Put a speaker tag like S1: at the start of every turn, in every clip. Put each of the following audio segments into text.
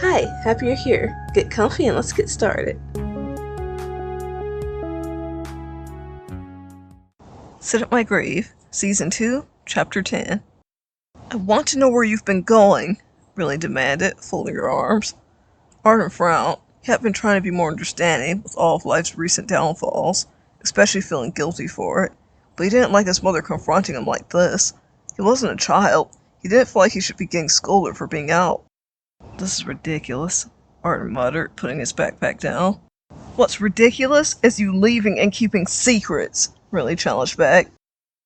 S1: Hi, happy you're here. Get comfy and let's get started.
S2: Sit at My Grave, Season 2, Chapter 10. I want to know where you've been going, Riley demanded, folding her arms. Ardyn frowned. He had been trying to be more understanding with all of life's recent downfalls, especially feeling guilty for it, but he didn't like his mother confronting him like this. He wasn't a child. He didn't feel like he should be getting scolded for being out. This is ridiculous, Ardyn muttered, putting his backpack down. What's ridiculous is you leaving and keeping secrets, Riley challenged back.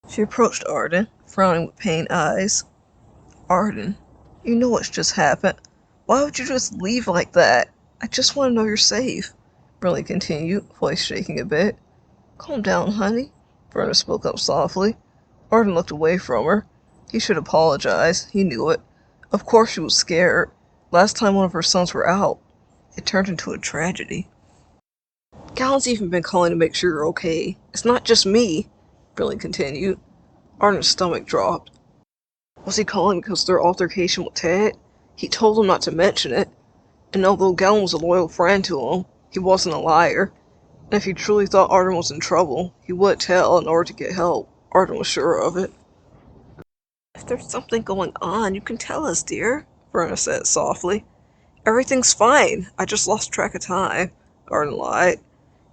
S2: She approached Ardyn, frowning with pained eyes. Ardyn, you know what's just happened. Why would you just leave like that? I just want to know you're safe, Riley continued, voice shaking a bit. Calm down, honey, Verna spoke up softly. Ardyn looked away from her. He should apologize, he knew it. Of course she was scared. Last time one of her sons were out, it turned into a tragedy.
S1: Callan's even been calling to make sure you're okay. It's not just me, Riley continued. Ardyn's stomach dropped. Was he calling because of their altercation with Ted? He told him not to mention it. And although Gallon was a loyal friend to him, he wasn't a liar. And if he truly thought Ardyn was in trouble, he would tell in order to get help. Ardyn was sure of it. If there's something going on, you can tell us, dear, Verna said softly. Everything's fine. I just lost track of time, Ardyn lied.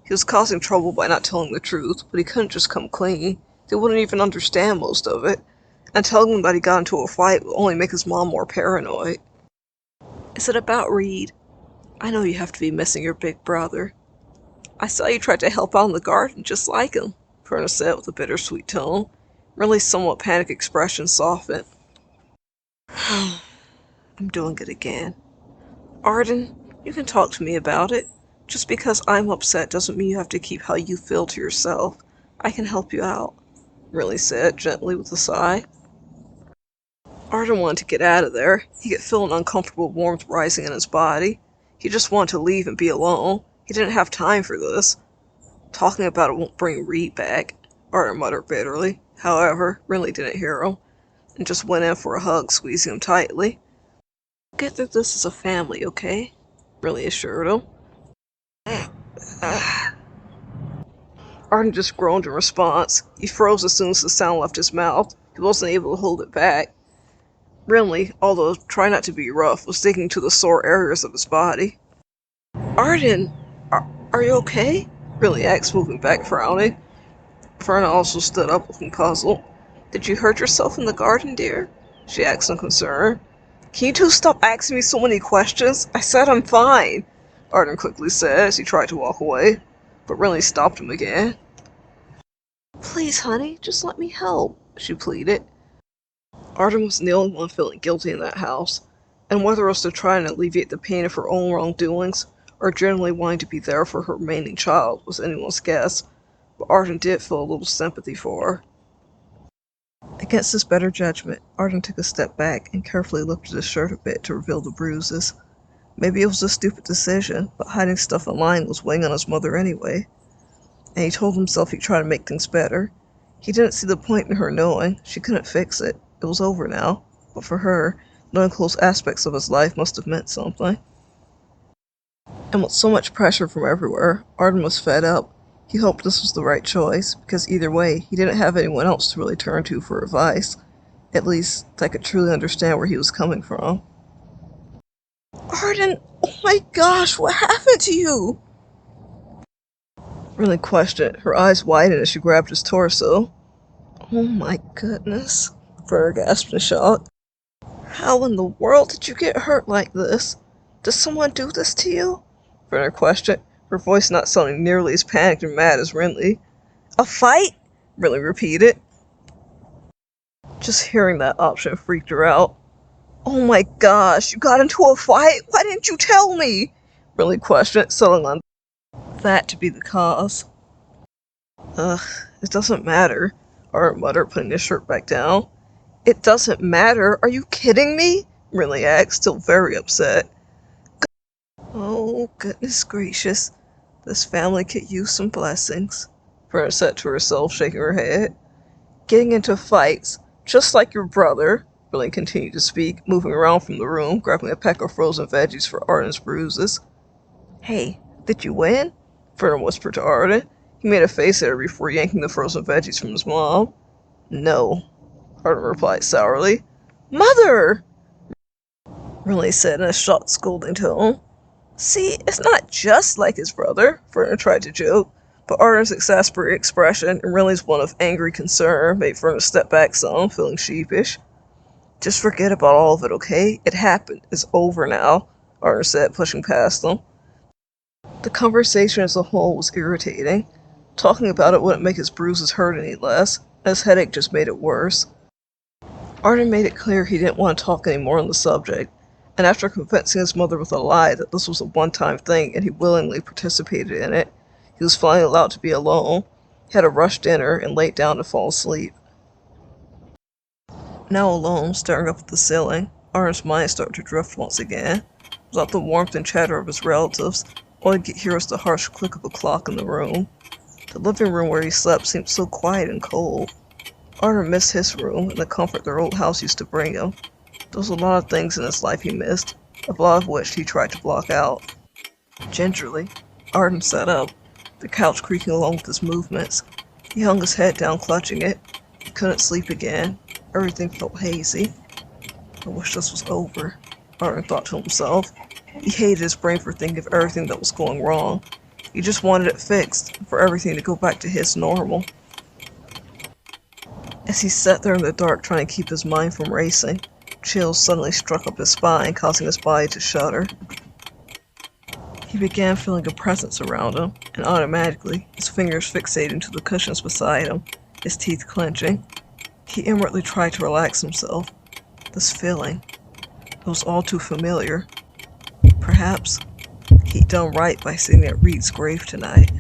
S1: He was causing trouble by not telling the truth, but he couldn't just come clean. They wouldn't even understand most of it. And telling them that he got into a fight would only make his mom more paranoid. Is it about Reed? I know you have to be missing your big brother. I saw you tried to help out in the garden just like him, Verna said with a bittersweet tone. Riley's somewhat panicked expression softened. I'm doing it again. Ardyn, you can talk to me about it. Just because I'm upset doesn't mean you have to keep how you feel to yourself. I can help you out, Riley said, gently with a sigh. Ardyn wanted to get out of there. He could feel an uncomfortable warmth rising in his body. He just wanted to leave and be alone. He didn't have time for this. Talking about it won't bring Reed back, Ardyn muttered bitterly. However, Riley didn't hear him, and just went in for a hug, squeezing him tightly. Get through this as a family, okay? Riley assured him. Ardyn just groaned in response. He froze as soon as the sound left his mouth. He wasn't able to hold it back. Riley, although trying not to be rough, was digging to the sore areas of his body. Ardyn, are you okay? Riley asked, moving back, frowning. Verna also stood up, looking puzzled. Did you hurt yourself in the garden, dear? She asked in concern. Can you two stop asking me so many questions? I said I'm fine, Ardyn quickly said as he tried to walk away, but Riley stopped him again. Please, honey, just let me help, she pleaded. Ardyn wasn't the only one feeling guilty in that house, and whether it was to try and alleviate the pain of her own wrongdoings, or generally wanting to be there for her remaining child, was anyone's guess, but Ardyn did feel a little sympathy for her. Against his better judgment, Ardyn took a step back and carefully lifted his shirt a bit to reveal the bruises. Maybe it was a stupid decision, but hiding stuff online was weighing on his mother anyway. And he told himself he'd try to make things better. He didn't see the point in her knowing. She couldn't fix it. It was over now. But for her, knowing close aspects of his life must have meant something. And with so much pressure from everywhere, Ardyn was fed up. He hoped this was the right choice, because either way, he didn't have anyone else to really turn to for advice. At least, that could truly understand where he was coming from. Ardyn, oh my gosh, what happened to you? Riley questioned, her eyes widened as she grabbed his torso. Oh my goodness, Verna gasped in shock. How in the world did you get hurt like this? Did someone do this to you? Verna questioned, her voice not sounding nearly as panicked and mad as Riley. A fight? Riley repeated. Just hearing that option freaked her out. Oh my gosh, you got into a fight? Why didn't you tell me? Riley questioned, settling on that to be the cause. It doesn't matter, Ardyn muttered, putting his shirt back down. It doesn't matter? Are you kidding me? Riley asked, still very upset. Oh, goodness gracious. This family could use some blessings, Verna said to herself, shaking her head. Getting into fights, just like your brother, Riley continued to speak, moving around from the room, grabbing a pack of frozen veggies for Ardyn's bruises.
S2: Hey, did you win?
S1: Vernon whispered to Ardyn. He made a face at her before yanking the frozen veggies from his mom. No, Ardyn replied sourly.
S2: Mother! Riley said in a shocked, scolding tone.
S1: See, it's not just like his brother, Vernon tried to joke, but Ardyn's exasperated expression and Riley's one of angry concern made Vernon step back some, feeling sheepish. Just forget about all of it, okay? It happened. It's over now, Ardyn said, pushing past them. The conversation as a whole was irritating. Talking about it wouldn't make his bruises hurt any less, and his headache just made it worse. Ardyn made it clear he didn't want to talk any more on the subject, and after convincing his mother with a lie that this was a one-time thing and he willingly participated in it, he was finally allowed to be alone, had a rushed dinner, and laid down to fall asleep.
S2: Now alone, staring up at the ceiling, Ardyn's mind started to drift once again. Without the warmth and chatter of his relatives, all he could hear was the harsh click of a clock in the room. The living room where he slept seemed so quiet and cold. Ardyn missed his room and the comfort their old house used to bring him. There was a lot of things in his life he missed, a lot of which he tried to block out. Gingerly, Ardyn sat up, the couch creaking along with his movements. He hung his head down, clutching it. He couldn't sleep again. Everything felt hazy. I wish this was over, Ardyn thought to himself. He hated his brain for thinking of everything that was going wrong. He just wanted it fixed, for everything to go back to his normal. As he sat there in the dark trying to keep his mind from racing, chills suddenly struck up his spine, causing his body to shudder. He began feeling a presence around him, and automatically, his fingers fixated to the cushions beside him, his teeth clenching. He inwardly tried to relax himself. This feeling, it was all too familiar. Perhaps he'd done right by sitting at Reed's grave tonight.